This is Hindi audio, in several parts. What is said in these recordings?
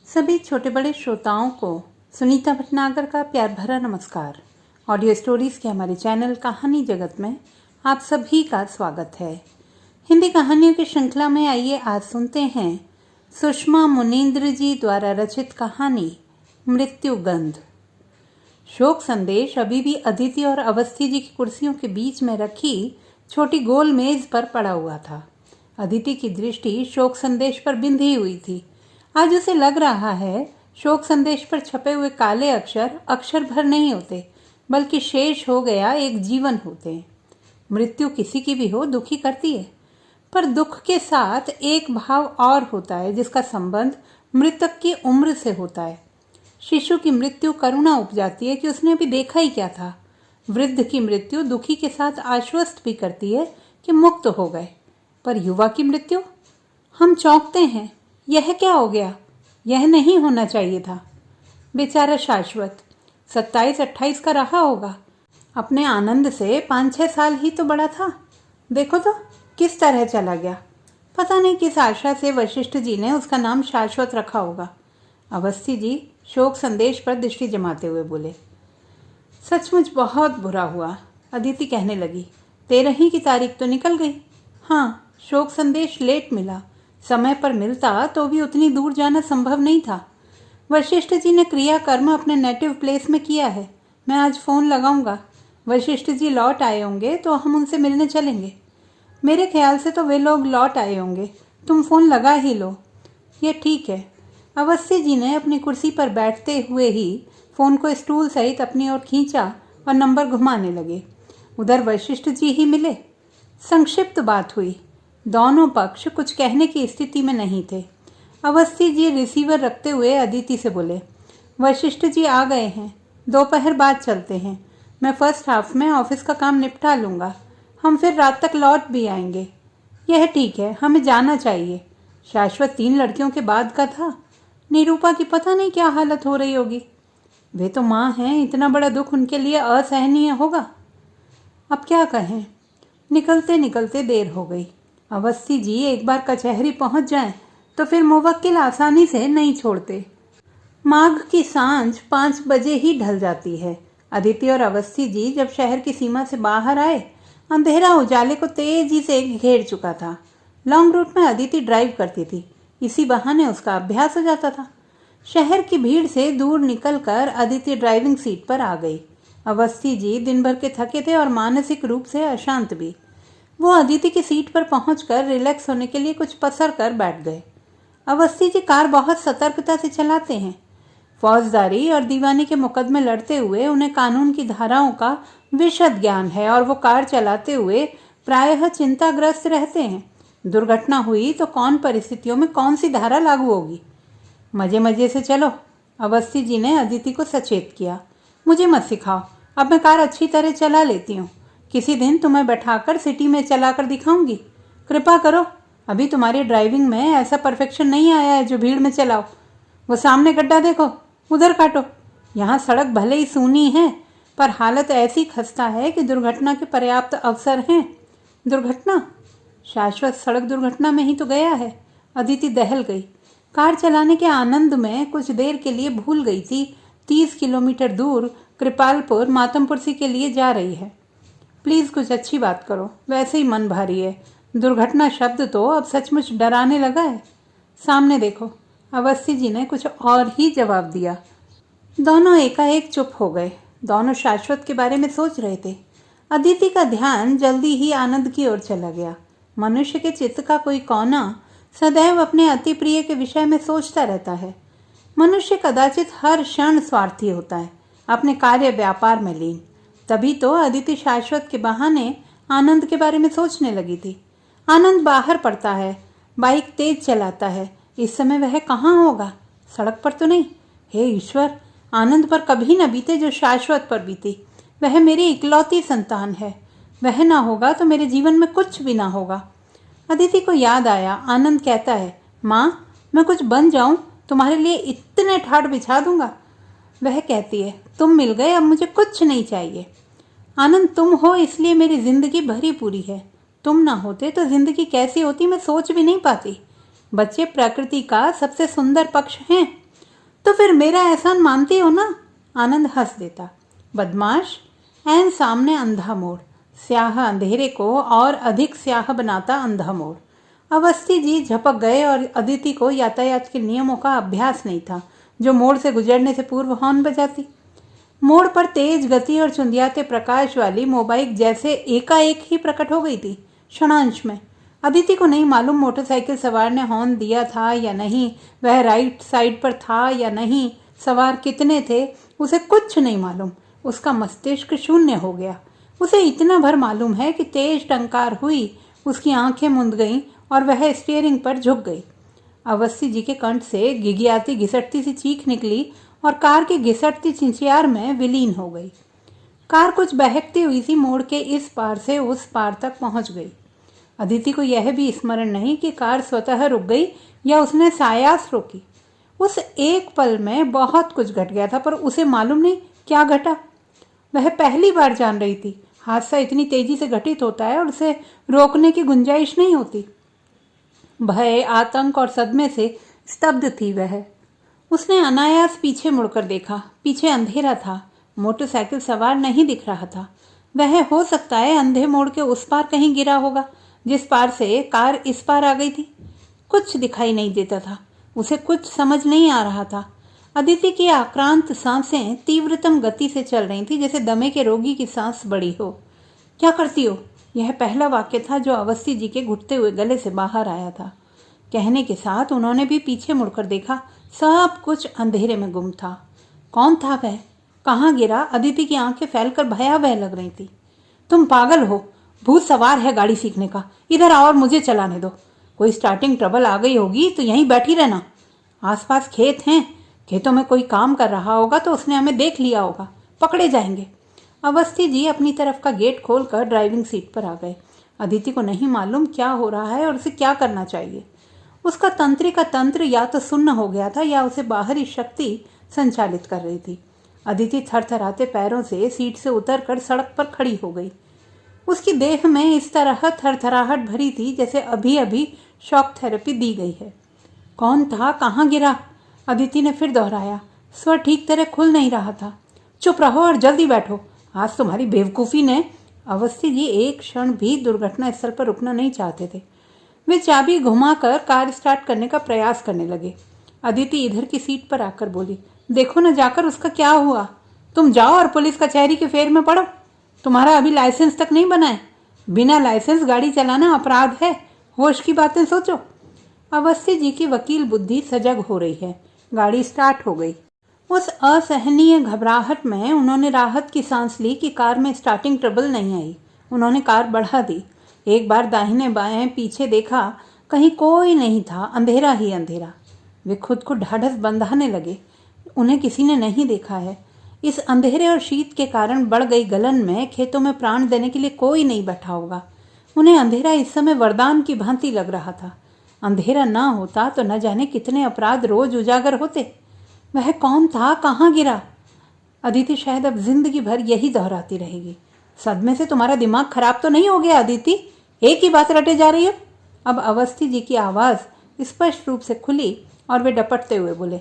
सभी छोटे बड़े श्रोताओं को सुनीता भटनागर का प्यार भरा नमस्कार। ऑडियो स्टोरीज़ के हमारे चैनल कहानी जगत में आप सभी का स्वागत है। हिंदी कहानियों की श्रृंखला में आइए आज सुनते हैं सुषमा मुनींद्र जी द्वारा रचित कहानी मृत्यु गंध। शोक संदेश अभी भी अदिति और अवस्थी जी की कुर्सियों के बीच में रखी छोटी गोल मेज पर पड़ा हुआ था। अदिति की दृष्टि शोक संदेश पर बिंधी हुई थी। आज उसे लग रहा है शोक संदेश पर छपे हुए काले अक्षर अक्षर भर नहीं होते, बल्कि शेष हो गया एक जीवन होते हैं। मृत्यु किसी की भी हो दुखी करती है, पर दुख के साथ एक भाव और होता है जिसका संबंध मृतक की उम्र से होता है। शिशु की मृत्यु करुणा उपजाती है कि उसने अभी देखा ही क्या था। वृद्ध की मृत्यु दुखी के साथ आश्वस्त भी करती है कि मुक्त हो गए, पर युवा की मृत्यु हम चौंकते हैं। यह क्या हो गया? यह नहीं होना चाहिए था। बेचारा शाश्वत 27-28 का रहा होगा। अपने आनंद से 5-6 साल ही तो बड़ा था। देखो तो किस तरह चला गया। पता नहीं किस आशा से वशिष्ठ जी ने उसका नाम शाश्वत रखा होगा। अवस्थी जी शोक संदेश पर दृष्टि जमाते हुए बोले, सचमुच बहुत बुरा हुआ। अदिति कहने लगी, 13 की तारीख तो निकल गई। हाँ, शोक संदेश लेट मिला। समय पर मिलता तो भी उतनी दूर जाना संभव नहीं था। वशिष्ठ जी ने क्रियाकर्म अपने नेटिव प्लेस में किया है। मैं आज फ़ोन लगाऊंगा। वशिष्ठ जी लौट आए होंगे तो हम उनसे मिलने चलेंगे। मेरे ख्याल से तो वे लोग लौट आए होंगे। तुम फ़ोन लगा ही लो। ये ठीक है। अवस्थी जी ने अपनी कुर्सी पर बैठते हुए ही फ़ोन को स्टूल सहित अपनी ओर खींचा और नंबर घुमाने लगे। उधर वशिष्ठ जी ही मिले। संक्षिप्त बात हुई। दोनों पक्ष कुछ कहने की स्थिति में नहीं थे। अवस्थी जी रिसीवर रखते हुए अदिति से बोले, वशिष्ठ जी आ गए हैं। दोपहर बाद चलते हैं। मैं फर्स्ट हाफ में ऑफिस का काम निपटा लूँगा। हम फिर रात तक लौट भी आएंगे। यह ठीक है, हमें जाना चाहिए। शाश्वत 3 लड़कियों के बाद का था। निरूपा की पता नहीं क्या हालत हो रही होगी। वे तो माँ हैं, इतना बड़ा दुख उनके लिए असहनीय होगा। अब क्या कहें। निकलते निकलते देर हो गई। अवस्थी जी एक बार कचहरी पहुंच जाएं तो फिर मुवक्किल आसानी से नहीं छोड़ते। माघ की सांझ 5 बजे ही ढल जाती है। अदिति और अवस्थी जी जब शहर की सीमा से बाहर आए, अंधेरा उजाले को तेजी से घेर चुका था। लॉन्ग रूट में अदिति ड्राइव करती थी। इसी बहाने उसका अभ्यास हो जाता था। शहर की भीड़ से दूर निकलकर अदिति ड्राइविंग सीट पर आ गई। अवस्थी जी दिन भर के थके थे और मानसिक रूप से अशांत भी। वो अदिति की सीट पर पहुंचकर रिलैक्स होने के लिए कुछ पसर कर बैठ गए। अवस्थी जी कार बहुत सतर्कता से चलाते हैं। फौजदारी और दीवानी के मुकदमे लड़ते हुए उन्हें कानून की धाराओं का विशद ज्ञान है और वो कार चलाते हुए प्रायः चिंताग्रस्त रहते हैं। दुर्घटना हुई तो कौन परिस्थितियों में कौन सी धारा लागू होगी। मजे मजे से चलो। अवस्थी जी ने अदिति को सचेत किया, मुझे मत सिखाओ। अब मैं कार अच्छी तरह चला लेती हूँ। किसी दिन तुम्हें बैठाकर सिटी में चलाकर दिखाऊंगी। कृपा करो, अभी तुम्हारी ड्राइविंग में ऐसा परफेक्शन नहीं आया है जो भीड़ में चलाओ। वो सामने गड्ढा देखो, उधर काटो। यहाँ सड़क भले ही सूनी है, पर हालत ऐसी खस्ता है कि दुर्घटना के पर्याप्त अवसर हैं। दुर्घटना? शाश्वत सड़क दुर्घटना में ही तो गया है। अदिति दहल गई। कार चलाने के आनंद में कुछ देर के लिए भूल गई थी 30 किलोमीटर दूर कृपालपुर मातमपुरसी के लिए जा रही है। प्लीज़ कुछ अच्छी बात करो, वैसे ही मन भारी है। दुर्घटना शब्द तो अब सचमुच डराने लगा है। सामने देखो। अवस्थी जी ने कुछ और ही जवाब दिया। दोनों एकाएक चुप हो गए। दोनों शाश्वत के बारे में सोच रहे थे। अदिति का ध्यान जल्दी ही आनंद की ओर चला गया। मनुष्य के चित्त का कोई कोना सदैव अपने अति प्रिय के विषय में सोचता रहता है। मनुष्य कदाचित हर क्षण स्वार्थी होता है, अपने कार्य व्यापार में लीन। तभी तो अदिति शाश्वत के बहाने आनंद के बारे में सोचने लगी थी। आनंद बाहर पड़ता है, बाइक तेज चलाता है। इस समय वह कहाँ होगा? सड़क पर तो नहीं। हे ईश्वर, आनंद पर कभी न बीते जो शाश्वत पर बीती। वह मेरी इकलौती संतान है। वह ना होगा तो मेरे जीवन में कुछ भी ना होगा। अदिति को याद आया, आनंद कहता है, माँ मैं कुछ बन जाऊं तुम्हारे लिए इतने ठाट बिछा दूंगा। वह कहती है, तुम मिल गए, अब मुझे कुछ नहीं चाहिए। आनंद तुम हो इसलिए मेरी जिंदगी भरी पूरी है। तुम ना होते तो जिंदगी कैसी होती मैं सोच भी नहीं पाती। बच्चे प्रकृति का सबसे सुंदर पक्ष हैं। तो फिर मेरा एहसान मानती हो ना? आनंद हंस देता। बदमाश। ऐन सामने अंधा मोड़, स्याह अंधेरे को और अधिक स्याह बनाता अंधा मोड़। अवस्थी जी झपक गए और अदिति को यातायात के नियमों का अभ्यास नहीं था जो मोड़ से गुजरने से पूर्व हॉर्न बजाती। मोड़ पर तेज गति और चुंदियाते प्रकाश वाली मोबाइल जैसे एकाएक ही प्रकट हो गई थी, क्षणांश में। अदिति को नहीं मालूम मोटरसाइकिल सवार ने हॉर्न दिया था या नहीं, वह राइट साइड पर था या नहीं, सवार कितने थे, उसे कुछ नहीं मालूम। उसका मस्तिष्क शून्य हो गया। उसे इतना भर मालूम है कि तेज टंकार हुई, उसकी आंखें मुंद गईं और वह स्टीयरिंग पर झुक गई। अवस्थी जी के कंठ से गिगियाती घिसटती सी चीख निकली और कार की घिसटती चिंचियार में विलीन हो गई। कार कुछ बहकती हुई सी मोड़ के इस पार से उस पार तक पहुंच गई। अदिति को यह भी स्मरण नहीं कि कार स्वतः रुक गई या उसने सायास रोकी। उस एक पल में बहुत कुछ घट गया था, पर उसे मालूम नहीं क्या घटा। वह पहली बार जान रही थी हादसा इतनी तेजी से घटित होता है और उसे रोकने की गुंजाइश नहीं होती। भय, आतंक और सदमे से स्तब्ध थी वह। उसने अनायास पीछे मुड़कर देखा। पीछे अंधेरा था, मोटरसाइकिल सवार नहीं दिख रहा था। वह हो सकता है अंधे मोड़ के उस पार कहीं गिरा होगा जिस पार से कार इस पार आ गई थी। कुछ दिखाई नहीं देता था, उसे कुछ समझ नहीं आ रहा था। अदिति की आक्रांत सांसें तीव्रतम गति से चल रही थी, जैसे दमे के रोगी की सांस बड़ी हो। क्या करती हो? यह पहला वाक्य था जो अवस्थी जी के घुटते हुए गले से बाहर आया था। कहने के साथ उन्होंने भी पीछे मुड़कर देखा। सब कुछ अंधेरे में गुम था। कौन था वह? कहाँ गिरा? अदिति की आंखें फैलकर भयावह लग रही थी। तुम पागल हो, भूत सवार है गाड़ी सीखने का। इधर आओ और मुझे चलाने दो। कोई स्टार्टिंग ट्रबल आ गई होगी तो यहीं बैठी रहना। आसपास खेत हैं, खेतों में कोई काम कर रहा होगा तो उसने हमें देख लिया होगा, पकड़े जाएंगे। अवस्थी जी अपनी तरफ का गेट खोलकर ड्राइविंग सीट पर आ गए। अदिति को नहीं मालूम क्या हो रहा है और उसे क्या करना चाहिए। उसका तंत्रिका तंत्र या तो सुन्न हो गया था या उसे बाहरी शक्ति संचालित कर रही थी। अदिति थरथराते पैरों से सीट से उतरकर सड़क पर खड़ी हो गई। उसकी देह में इस तरह थरथराहट भरी थी जैसे अभी अभी शॉक थेरेपी दी गई है। कौन था? कहाँ गिरा? अदिति ने फिर दोहराया। स्वर ठीक तरह खुल नहीं रहा था। चुप रहो और जल्दी बैठो, आज तुम्हारी बेवकूफ़ी ने। अवस्थी जी एक क्षण भी दुर्घटना स्थल पर रुकना नहीं चाहते थे। वे चाबी घुमाकर कार स्टार्ट करने का प्रयास करने लगे। अदिति इधर की सीट पर आकर बोली, देखो ना जाकर उसका क्या हुआ। तुम जाओ और पुलिस कचहरी के फेर में पड़ो। तुम्हारा अभी लाइसेंस तक नहीं बना है। बिना लाइसेंस गाड़ी चलाना अपराध है। होश की बातें सोचो। अवस्थी जी की वकील बुद्धि सजग हो रही है। गाड़ी स्टार्ट हो गई। उस असहनीय घबराहट में उन्होंने राहत की सांस ली कि कार में स्टार्टिंग ट्रबल नहीं आई। उन्होंने कार बढ़ा दी। एक बार दाहिने बाएं पीछे देखा, कहीं कोई नहीं था, अंधेरा ही अंधेरा। वे खुद को ढाढ़स बंधाने लगे। उन्हें किसी ने नहीं देखा है। इस अंधेरे और शीत के कारण बढ़ गई गलन में खेतों में प्राण देने के लिए कोई नहीं बैठा होगा। उन्हें अंधेरा इस समय वरदान की भांति लग रहा था। अंधेरा ना होता तो न जाने कितने अपराध रोज उजागर होते। वह कौन था? कहाँ गिरा? अदिति शायद अब जिंदगी भर यही दोहराती रहेगी। सदमे से तुम्हारा दिमाग खराब तो नहीं हो गया अदिति? एक ही बात रटे जा रही हो। अब अवस्थी जी की आवाज़ स्पष्ट रूप से खुली और वे डपटते हुए बोले,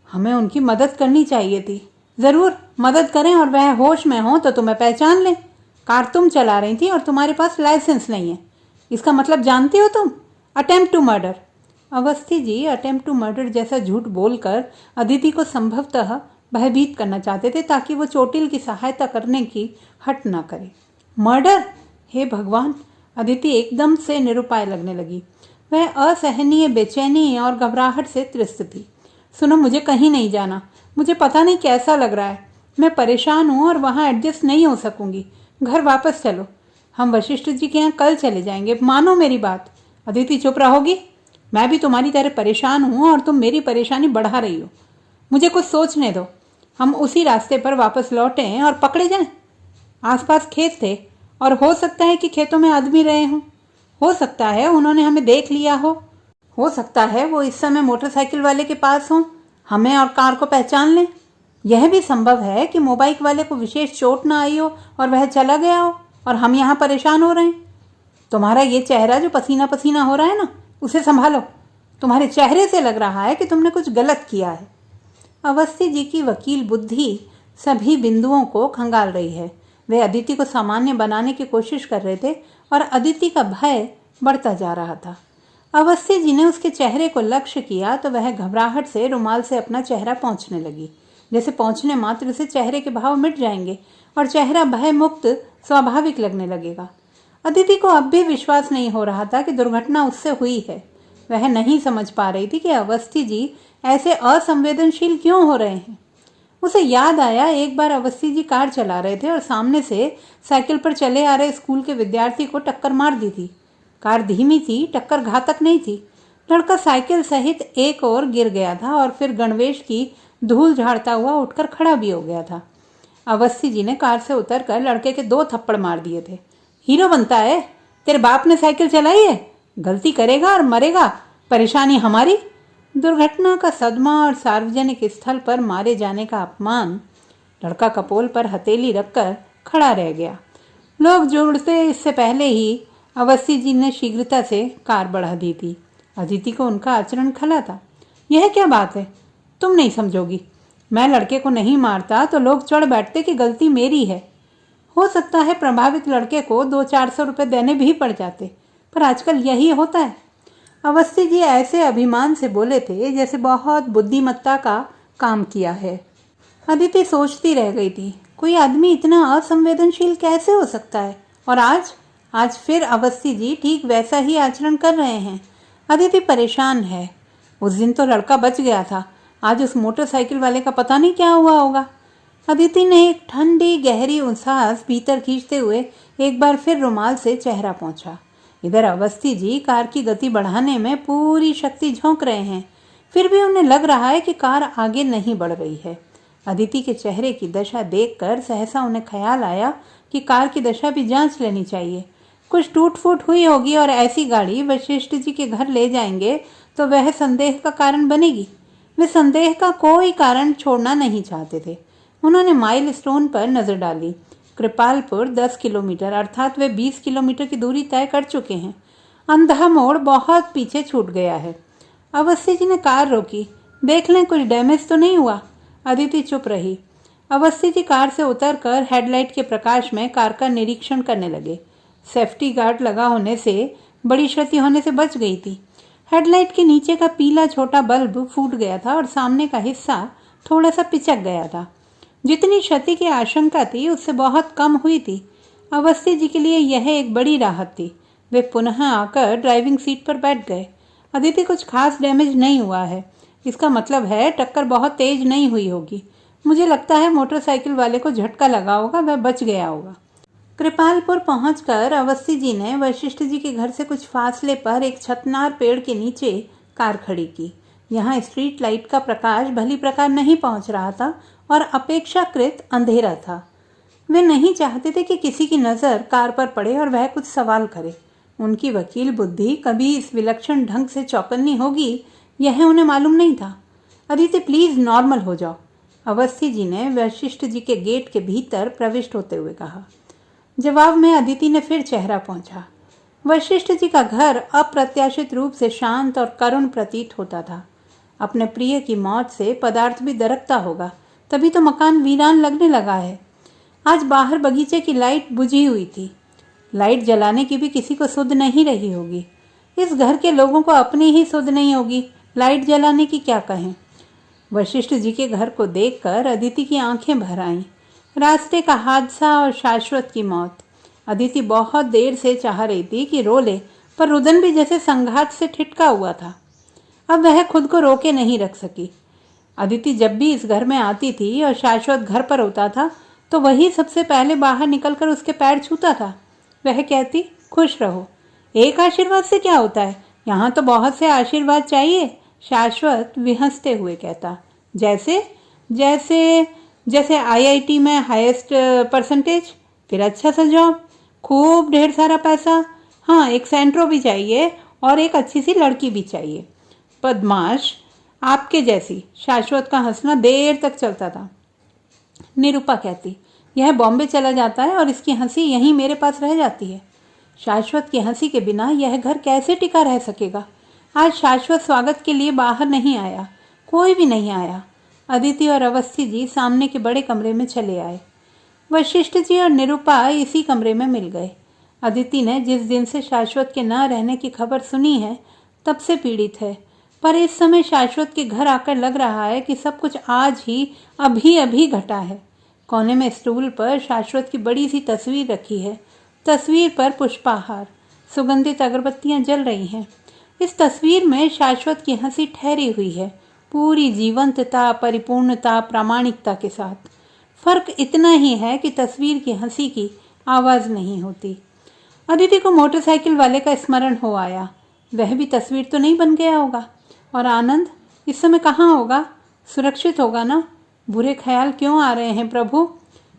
हमें उनकी मदद करनी चाहिए थी। ज़रूर मदद करें और वह होश में हो तो तुम्हें पहचान लें। कार तुम चला रही थी और तुम्हारे पास लाइसेंस नहीं है। इसका मतलब जानती हो तुम? Attempt to murder. Awasthi ji attempt to murder जैसा झूठ बोलकर अदिति को संभवतः भयभीत करना चाहते थे ताकि वो चोटिल की सहायता करने की हट ना करे। मर्डर? हे भगवान! अदिति एकदम से निरुपाय लगने लगी। वह असहनीय बेचैनी और घबराहट से त्रस्त थी। सुनो, मुझे कहीं नहीं जाना। मुझे पता नहीं कैसा लग रहा है। मैं परेशान हूँ और वहाँ एडजस्ट नहीं हो सकूंगी। घर वापस चलो। हम वशिष्ठ जी के यहाँ कल चले जाएंगे। मानो मेरी बात। अदिति चुप रहोगी? मैं भी तुम्हारी तरह परेशान हूँ और तुम मेरी परेशानी बढ़ा रही हो। मुझे कुछ सोचने दो। हम उसी रास्ते पर वापस लौटें और पकड़े जाएं। आसपास खेत थे और हो सकता है कि खेतों में आदमी रहे हों। हो सकता है उन्होंने हमें देख लिया हो सकता है वो इस समय मोटरसाइकिल वाले के पास हों, हमें और कार को पहचान लें। यह भी संभव है कि मोबाइल वाले को विशेष चोट ना आई हो और वह चला गया हो और हम यहाँ परेशान हो रहे हैं। तुम्हारा ये चेहरा जो पसीना पसीना हो रहा है ना, उसे संभालो। तुम्हारे चेहरे से लग रहा है कि तुमने कुछ गलत किया है। अवस्थी जी की वकील बुद्धि सभी बिंदुओं को खंगाल रही है। वे अदिति को सामान्य बनाने की कोशिश कर रहे थे और अदिति का भय बढ़ता जा रहा था। अवस्थी जी ने उसके चेहरे को लक्ष्य किया तो वह घबराहट से रुमाल से अपना चेहरा पोंछने लगी। जैसे पहुंचने मात्र से चेहरे के भाव मिट जाएंगे और चेहरा भय मुक्त स्वाभाविक लगने लगेगा। अदिति को अब भी विश्वास नहीं हो रहा था कि दुर्घटना उससे हुई है। वह नहीं समझ पा रही थी कि अवस्थी जी ऐसे असंवेदनशील क्यों हो रहे हैं। उसे याद आया, एक बार अवस्थी जी कार चला रहे थे और सामने से साइकिल पर चले आ रहे स्कूल के विद्यार्थी को टक्कर मार दी थी। कार धीमी थी, टक्कर घातक नहीं थी। लड़का साइकिल सहित एक और गिर गया था और फिर गणवेश की धूल झाड़ता हुआ उठकर खड़ा भी हो गया था। अवस्थी जी ने कार से उतरकर लड़के के 2 थप्पड़ मार दिए थे। हीरो बनता है? तेरे बाप ने साइकिल चलाई है? गलती करेगा और मरेगा, परेशानी हमारी। दुर्घटना का सदमा और सार्वजनिक स्थल पर मारे जाने का अपमान। लड़का कपोल पर हथेली रखकर खड़ा रह गया। लोग जुड़ते इससे पहले ही अवस्थी जी ने शीघ्रता से कार बढ़ा दी थी। अदिति को उनका आचरण खला था। यह क्या बात है? तुम नहीं समझोगी। मैं लड़के को नहीं मारता तो लोग चढ़ बैठते कि गलती मेरी है। हो सकता है प्रभावित लड़के को 200-400 रुपये देने भी पड़ जाते, पर आजकल यही होता है। अवस्थी जी ऐसे अभिमान से बोले थे जैसे बहुत बुद्धिमत्ता का काम किया है। अदिति सोचती रह गई थी, कोई आदमी इतना असंवेदनशील कैसे हो सकता है? और आज फिर अवस्थी जी ठीक वैसा ही आचरण कर रहे हैं। अदिति परेशान है। उस दिन तो लड़का बच गया था, आज उस मोटरसाइकिल वाले का पता नहीं क्या हुआ होगा। अदिति ने एक ठंडी गहरी सांस भीतर खींचते हुए एक बार फिर रुमाल से चेहरा पोंछा। इधर अवस्थी जी कार की गति बढ़ाने में पूरी शक्ति झोंक रहे हैं, फिर भी उन्हें लग रहा है कि कार आगे नहीं बढ़ रही है। अदिति के चेहरे की दशा देखकर सहसा उन्हें ख्याल आया कि कार की दशा भी जांच लेनी चाहिए। कुछ टूट फूट हुई होगी और ऐसी गाड़ी वशिष्ठ जी के घर ले जाएंगे तो वह संदेह का कारण बनेगी। वे संदेह का कोई कारण छोड़ना नहीं चाहते थे। उन्होंने माइल स्टोन पर नजर डाली। कृपालपुर 10 किलोमीटर अर्थात वे 20 किलोमीटर की दूरी तय कर चुके हैं। अंधा मोड़ बहुत पीछे छूट गया है। अवस्थी जी ने कार रोकी। देख लें कुछ डैमेज तो नहीं हुआ। अदिति चुप रही। अवस्थी जी कार से उतरकर हेडलाइट के प्रकाश में कार का निरीक्षण करने लगे। सेफ्टी गार्ड लगा होने से बड़ी क्षति होने से बच गई थी। हेडलाइट के नीचे का पीला छोटा बल्ब फूट गया था और सामने का हिस्सा थोड़ा सा पिचक गया था। जितनी क्षति की आशंका थी उससे बहुत कम हुई थी। अवस्थी जी के लिए यह एक बड़ी राहत थी। वे पुनः आकर ड्राइविंग सीट पर बैठ गए। अदिति कुछ खास डैमेज नहीं हुआ है। इसका मतलब है टक्कर बहुत तेज नहीं हुई होगी। मुझे लगता है मोटरसाइकिल वाले को झटका लगा होगा, वह बच गया होगा। कृपालपुर पहुंचकर अवस्थी जी ने वशिष्ठ जी के घर से कुछ फासले पर एक छतनार पेड़ के नीचे कार खड़ी की। यहाँ स्ट्रीट लाइट का प्रकाश भली प्रकार नहीं पहुंच रहा था और अपेक्षाकृत अंधेरा था। वे नहीं चाहते थे कि किसी की नज़र कार पर पड़े और वह कुछ सवाल करे। उनकी वकील बुद्धि कभी इस विलक्षण ढंग से चौकन्नी होगी यह उन्हें मालूम नहीं था। अदिति प्लीज नॉर्मल हो जाओ, अवस्थी जी ने वशिष्ठ जी के गेट के भीतर प्रविष्ट होते हुए कहा। जवाब में अदिति ने फिर चेहरा पोंछा। वशिष्ठ जी का घर अप्रत्याशित रूप से शांत और करुण प्रतीत होता था। अपने प्रिय की मौत से पदार्थ भी दरकता होगा, तभी तो मकान वीरान लगने लगा है। आज बाहर बगीचे की लाइट बुझी हुई थी। लाइट जलाने की भी किसी को सुध नहीं रही होगी। इस घर के लोगों को अपनी ही सुध नहीं होगी, लाइट जलाने की क्या कहें। वशिष्ठ जी के घर को देखकर अदिति की आंखें भर आईं। रास्ते का हादसा और शाश्वत की मौत। अदिति बहुत देर से चाह रही थी कि रो ले, पर रुदन भी जैसे संघात से ठिठका हुआ था। अब वह खुद को रोके नहीं रख सकी। अदिति जब भी इस घर में आती थी और शाश्वत घर पर होता था तो वही सबसे पहले बाहर निकलकर उसके पैर छूता था। वह कहती, खुश रहो। एक आशीर्वाद से क्या होता है, यहाँ तो बहुत से आशीर्वाद चाहिए। शाश्वत विहंसते हुए कहता, जैसे जैसे जैसे आईआईटी में हाईएस्ट परसेंटेज, फिर अच्छा सा जॉब, खूब ढेर सारा पैसा, हाँ एक सेंट्रो भी चाहिए और एक अच्छी सी लड़की भी चाहिए। बदमाश, आपके जैसी। शाश्वत का हंसना देर तक चलता था। निरूपा कहती, यह बॉम्बे चला जाता है और इसकी हंसी यहीं मेरे पास रह जाती है। शाश्वत की हंसी के बिना यह घर कैसे टिका रह सकेगा। आज शाश्वत स्वागत के लिए बाहर नहीं आया, कोई भी नहीं आया। अदिति और अवस्थी जी सामने के बड़े कमरे में चले आए। वशिष्ठ जी और निरुपा इसी कमरे में मिल गए। अदिति ने जिस दिन से शाश्वत के न रहने की खबर सुनी है तब से पीड़ित है, पर इस समय शाश्वत के घर आकर लग रहा है कि सब कुछ आज ही अभी अभी घटा है। कोने में स्टूल पर शाश्वत की बड़ी सी तस्वीर रखी है। तस्वीर पर पुष्पाहार, सुगंधित अगरबत्तियां जल रही हैं। इस तस्वीर में शाश्वत की हंसी ठहरी हुई है, पूरी जीवंतता, परिपूर्णता, प्रामाणिकता के साथ। फर्क इतना ही है कि तस्वीर की हंसी की आवाज नहीं होती। अदिति को मोटरसाइकिल वाले का स्मरण हो आया। वह भी तस्वीर तो नहीं बन गया होगा। और आनंद इस समय कहाँ होगा? सुरक्षित होगा ना? बुरे ख्याल क्यों आ रहे हैं प्रभु?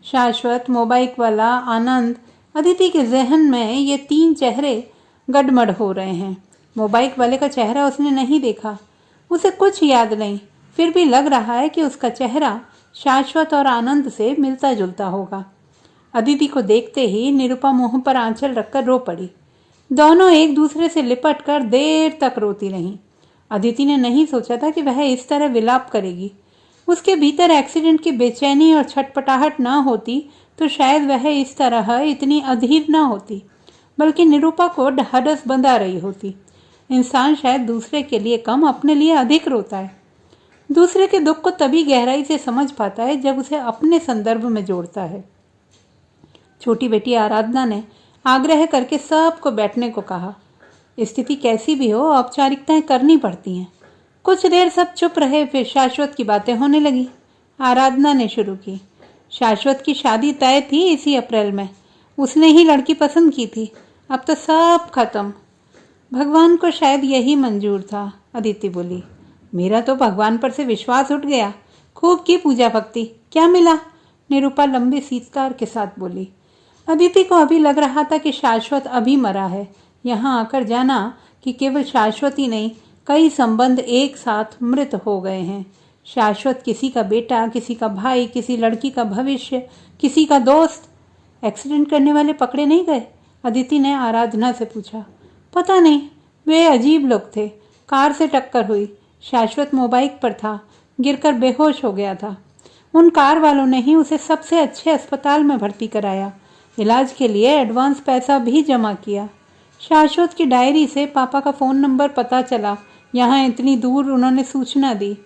शाश्वत, मोबाइल वाला, आनंद। अदिति के जहन में ये तीन चेहरे गडमड हो रहे हैं। मोबाइल वाले का चेहरा उसने नहीं देखा, उसे कुछ याद नहीं, फिर भी लग रहा है कि उसका चेहरा शाश्वत और आनंद से मिलता जुलता होगा। अदिति को देखते ही निरुपा मुंह पर आंचल रखकर रो पड़ी। दोनों एक दूसरे से लिपट कर देर तक रोती रहीं। अदिति ने नहीं सोचा था कि वह इस तरह विलाप करेगी। उसके भीतर एक्सीडेंट की बेचैनी और छटपटाहट ना होती तो शायद वह इस तरह इतनी अधीर ना होती, बल्कि निरुपा को ढाढ़स बंधा रही होती। इंसान शायद दूसरे के लिए कम, अपने लिए अधिक रोता है। दूसरे के दुख को तभी गहराई से समझ पाता है जब उसे अपने संदर्भ में जोड़ता है। छोटी बेटी आराधना ने आग्रह करके सबको बैठने को कहा। स्थिति कैसी भी हो, औपचारिकताएं करनी पड़ती हैं। कुछ देर सब चुप रहे, फिर शाश्वत की बातें होने लगी। आराधना ने शुरू की। शाश्वत की शादी तय थी इसी अप्रैल में। उसने ही लड़की पसंद की थी। अब तो सब खत्म। भगवान को शायद यही मंजूर था, अदिति बोली। मेरा तो भगवान पर से विश्वास उठ गया। खूब की पूजा भक्ति, क्या मिला? निरुपा लंबे सीतकार के साथ बोली। अदिति को अभी लग रहा था कि शाश्वत अभी मरा है। यहाँ आकर जाना कि केवल शाश्वत ही नहीं, कई संबंध एक साथ मृत हो गए हैं। शाश्वत किसी का बेटा, किसी का भाई, किसी लड़की का भविष्य, किसी का दोस्त। एक्सीडेंट करने वाले पकड़े नहीं गए? अदिति ने आराधना से पूछा। पता नहीं, वे अजीब लोग थे। कार से टक्कर हुई। शाश्वत मोबाइल पर था, गिरकर बेहोश हो गया था। उन कार वालों ने ही उसे सबसे अच्छे अस्पताल में भर्ती कराया। इलाज के लिए एडवांस पैसा भी जमा किया। शाश्वत की डायरी से पापा का फ़ोन नंबर पता चला। यहाँ इतनी दूर उन्होंने सूचना दी।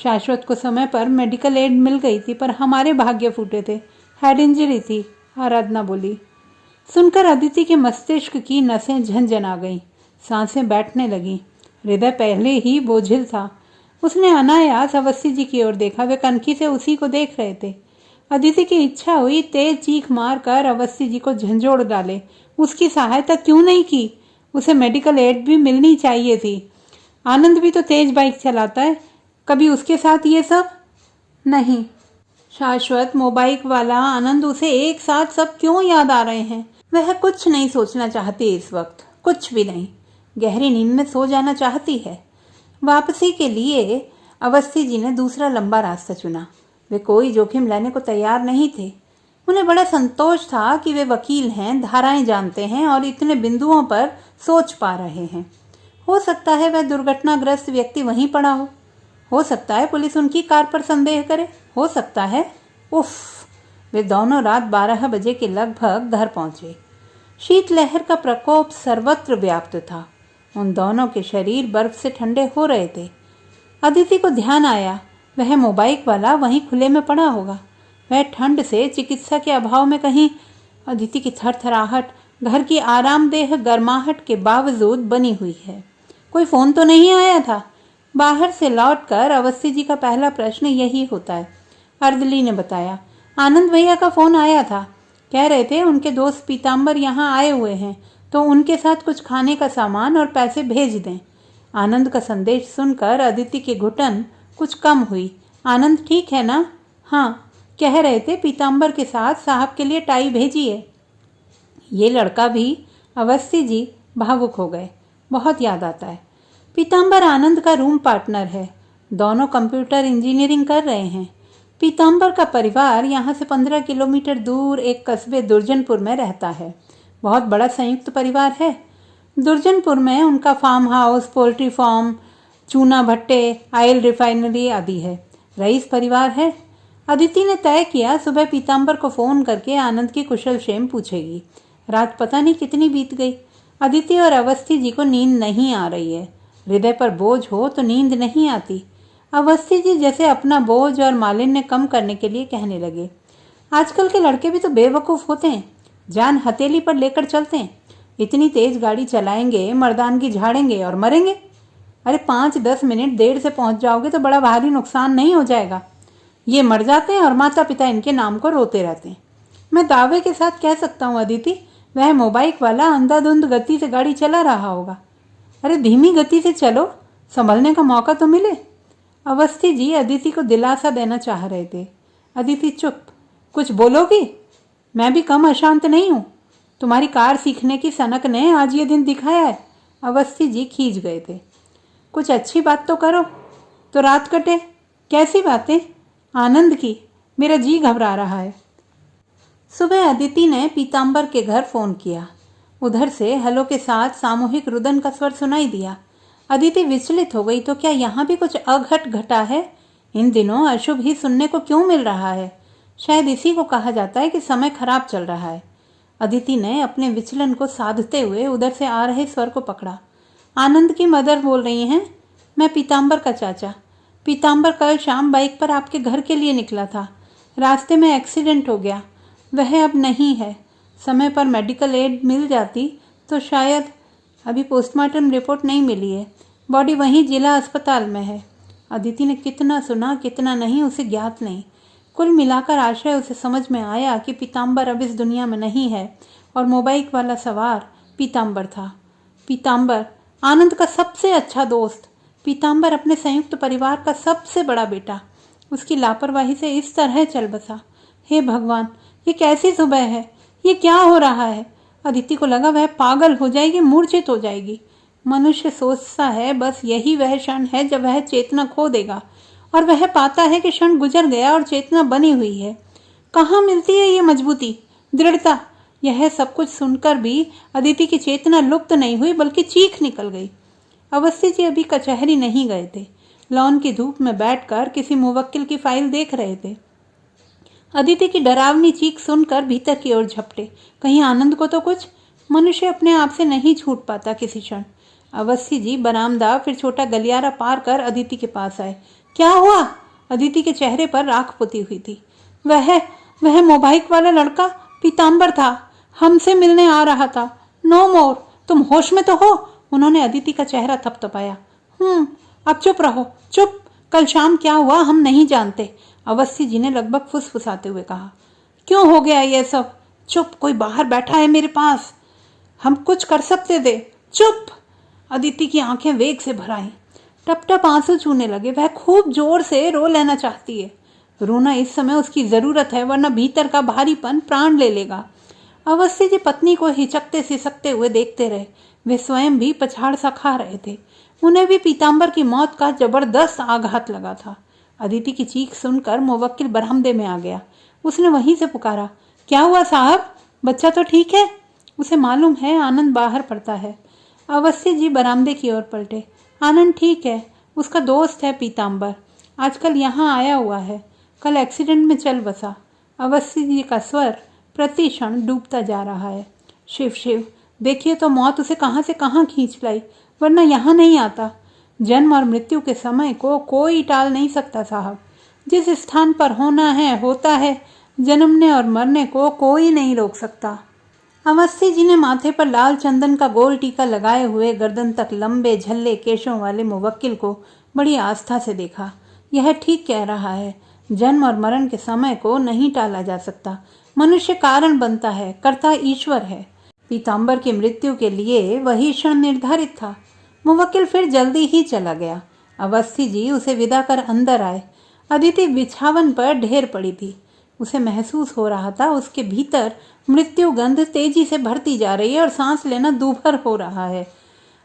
शाश्वत को समय पर मेडिकल एड मिल गई थी, पर हमारे भाग्य फूटे थे। हेड इंजरी थी, आराधना बोली। सुनकर अदिति के मस्तिष्क की नसें झंझना गईं, सांसें बैठने लगीं। हृदय पहले ही बोझिल था। उसने अनायास अवस्थी जी की ओर देखा। वे कनखी से उसी को देख रहे थे। अदिति की इच्छा हुई तेज चीख मारकर अवस्थी जी को झंझोड़ डाले। उसकी सहायता क्यों नहीं की? उसे मेडिकल एड भी मिलनी चाहिए थी। आनंद भी तो तेज बाइक चलाता है, कभी उसके साथ ये सब नहीं। शाश्वत, मोबाइल वाला, आनंद, उसे एक साथ सब क्यों याद आ रहे हैं? वह कुछ नहीं सोचना चाहती इस वक्त, कुछ भी नहीं। गहरी नींद में सो जाना चाहती है। वापसी के लिए अवस्थी जी ने दूसरा लंबा रास्ता चुना। वे कोई जोखिम लेने को तैयार नहीं थे। उन्हें बड़ा संतोष था कि वे वकील हैं, धाराएं जानते हैं और इतने बिंदुओं पर सोच पा रहे हैं। हो सकता है वह दुर्घटनाग्रस्त व्यक्ति वहीं पड़ा हो सकता है पुलिस उनकी कार पर संदेह करे, हो सकता है। उफ! वे दोनों रात 12 बजे के लगभग घर पहुंचे। शीतलहर का प्रकोप सर्वत्र व्याप्त था। उन दोनों के शरीर बर्फ से ठंडे हो रहे थे। अदिति को ध्यान आया, वह मोबाइल वाला वहीं खुले में पड़ा होगा। वह ठंड से, चिकित्सा के अभाव में कहीं। अदिति की थरथराहट घर की आरामदेह गर्माहट के बावजूद बनी हुई है। कोई फोन तो नहीं आया था? बाहर से लौटकर अवस्थी जी का पहला प्रश्न यही होता है। अर्दली ने बताया, आनंद भैया का फोन आया था। कह रहे थे उनके दोस्त पीताम्बर यहाँ आए हुए हैं, तो उनके साथ कुछ खाने का सामान और पैसे भेज दें। आनंद का संदेश सुनकर अदिति की घुटन कुछ कम हुई। आनंद ठीक है ना? हाँ, कह रहे थे पीताम्बर के साथ साहब के लिए टाई भेजिए। ये लड़का भी। अवस्थी जी भावुक हो गए। बहुत याद आता है। पीताम्बर आनंद का रूम पार्टनर है। दोनों कंप्यूटर इंजीनियरिंग कर रहे हैं। पीताम्बर का परिवार यहाँ से 15 किलोमीटर दूर एक कस्बे दुर्जनपुर में रहता है। बहुत बड़ा संयुक्त परिवार है। दुर्जनपुर में उनका फार्म हाउस, पोल्ट्री फार्म, चूना भट्टे, ऑयल रिफाइनरी आदि है। रईस परिवार है। अदिति ने तय किया सुबह पीताम्बर को फोन करके आनंद की कुशल क्षेम पूछेगी। रात पता नहीं कितनी बीत गई। अदिति और अवस्थी जी को नींद नहीं आ रही है। हृदय पर बोझ हो तो नींद नहीं आती। अवस्थी जी जैसे अपना बोझ और मालिन्य कम करने के लिए कहने लगे, आजकल के लड़के भी तो बेवकूफ़ होते हैं, जान हथेली पर लेकर चलते हैं। इतनी तेज गाड़ी चलाएंगे, मर्दानगी झाड़ेंगे और मरेंगे। अरे 5-10 मिनट देर से पहुंच जाओगे तो बड़ा भारी नुकसान नहीं हो जाएगा। ये मर जाते हैं और माता पिता इनके नाम को रोते रहते हैं। मैं दावे के साथ कह सकता हूँ अदिति, वह मोबाइक वाला अंधाधुंध गति से गाड़ी चला रहा होगा। अरे धीमी गति से चलो, संभलने का मौका तो मिले। अवस्थी जी अदिति को दिलासा देना चाह रहे थे। अदिति चुप। कुछ बोलोगी? मैं भी कम अशांत नहीं हूँ। तुम्हारी कार सीखने की सनक ने आज ये दिन दिखाया है। अवस्थी जी खींच गए थे। कुछ अच्छी बात तो करो तो रात कटे। कैसी बातें? आनंद की। मेरा जी घबरा रहा है। सुबह अदिति ने पीताम्बर के घर फोन किया। उधर से हेलो के साथ सामूहिक रुदन का स्वर सुनाई दिया। अदिति विचलित हो गई, तो क्या यहाँ भी कुछ अघट घटा है? इन दिनों अशुभ ही सुनने को क्यों मिल रहा है? शायद इसी को कहा जाता है कि समय खराब चल रहा है। अदिति ने अपने विचलन को साधते हुए उधर से आ रहे स्वर को पकड़ा। आनंद की मदर बोल रही हैं। मैं पीताम्बर का चाचा। पीताम्बर कल शाम बाइक पर आपके घर के लिए निकला था। रास्ते में एक्सीडेंट हो गया। वह अब नहीं है। समय पर मेडिकल एड मिल जाती तो शायद। अभी पोस्टमार्टम रिपोर्ट नहीं मिली है। बॉडी वहीं जिला अस्पताल में है। अदिति ने कितना सुना कितना नहीं उसे ज्ञात नहीं। कुल मिलाकर आशय उसे समझ में आया कि पीताम्बर अब इस दुनिया में नहीं है और मोबाइल वाला सवार पीताम्बर था। पीताम्बर आनंद का सबसे अच्छा दोस्त। पीताम्बर अपने संयुक्त परिवार का सबसे बड़ा बेटा। उसकी लापरवाही से इस तरह चल बसा। हे भगवान, ये कैसी सुबह है? ये क्या हो रहा है? अदिति को लगा वह पागल हो जाएगी, मूर्छित हो जाएगी। मनुष्य सोचता है बस यही वह क्षण है जब वह चेतना खो देगा, और वह पाता है कि क्षण गुजर गया और चेतना बनी हुई है। कहाँ मिलती है ये मजबूती, दृढ़ता? यह सब कुछ सुनकर भी अदिति की चेतना लुप्त नहीं हुई, बल्कि चीख निकल गई। अवस्थी जी अभी कचहरी नहीं गए थे। लॉन की धूप में बैठकर किसी मुवक्किल की फाइल देख रहे थे। अदिति की डरावनी चीख सुनकर भीतर की ओर झपटे। कहीं आनंद को तो कुछ? मनुष्य अपने आप से नहीं छूट पाता किसी क्षण। अवस्थी जी बरामदा फिर छोटा गलियारा पार कर अदिति के पास आए। क्या हुआ? अदिति के चेहरे पर राख पुती हुई थी। वह मोबाइल वाला लड़का पीताम्बर था। हमसे मिलने आ रहा था। नो मोर। तुम होश में तो हो? उन्होंने अदिति का चेहरा थपथपाया। अब चुप रहो, चुप। कल शाम क्या हुआ हम नहीं जानते। अवस्थी जी ने लगभग फुसफुसाते हुए कहा। क्यों हो गया ये सब? चुप। कोई बाहर बैठा है मेरे पास। हम कुछ कर सकते थे। चुप। अदिति की आंखें वेग से भर आईं। टप टप आंसू छूने लगे। वह खूब जोर से रो लेना चाहती है। रोना इस समय उसकी जरूरत है, वरना भीतर का भारीपन प्राण ले लेगा। अवस्थी जी पत्नी को हिचकते सिसकते हुए देखते रहे। वे स्वयं भी पछाड़ सा खा रहे थे। उन्हें भी पीताम्बर की मौत का जबरदस्त आघात लगा था। अदिति की चीख सुनकर मुवक्किल बरामदे में आ गया। उसने वहीं से पुकारा, क्या हुआ साहब? बच्चा तो ठीक है? उसे मालूम है आनंद बाहर पड़ता है। अवस्थी जी बरामदे की ओर पलटे। आनंद ठीक है। उसका दोस्त है पीताम्बर। आजकल यहाँ आया हुआ है। कल एक्सीडेंट में चल बसा। अवस्थी जी का स्वर प्रति क्षण डूबता जा रहा है। शिव शिव, देखिए तो मौत उसे कहाँ से कहाँ खींच लाई, वरना यहाँ नहीं आता। जन्म और मृत्यु के समय को कोई टाल नहीं सकता साहब। जिस स्थान पर होना है होता है। जन्मने और मरने को कोई नहीं रोक सकता। अवस्थी जी ने माथे पर लाल चंदन का गोल टीका लगाए हुए गर्दन तक लंबे झल्ले केशों वाले मुवक्किल को बड़ी आस्था से देखा। यह ठीक कह रहा है। जन्म और मरण के समय को नहीं टाला जा सकता। मनुष्य कारण बनता है, कर्ता ईश्वर है। पीताम्बर की मृत्यु के लिए वही क्षण निर्धारित था। मुवक्किल फिर जल्दी ही चला गया। अवस्थी जी उसे विदा कर अंदर आए। अदिति बिछावन पर ढेर पड़ी थी। उसे महसूस हो रहा था उसके भीतर मृत्यु गंध तेजी से भरती जा रही है और सांस लेना दूभर हो रहा है।